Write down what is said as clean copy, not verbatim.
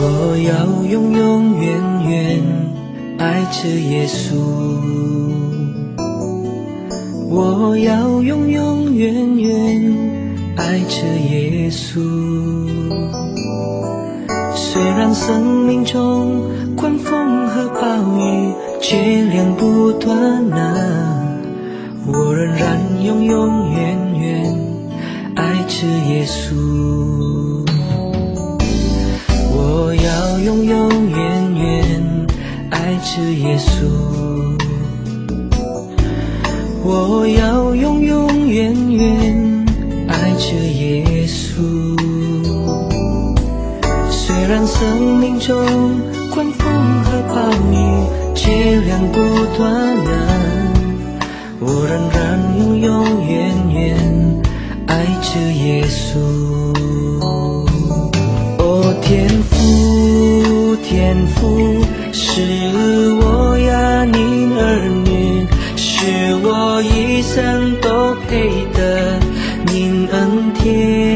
我要永永远远爱着耶稣，我要永永远远爱着耶稣。虽然生命中狂风和暴雨接连不断我仍然永永远远爱着耶稣。我要永永远远爱着耶稣，我要永永远远爱着耶稣。虽然生命中狂风和暴雨接连不断我仍然永永远远爱着耶稣。哦，天父，天父，是我呀您儿女，是我一生都配得您恩典。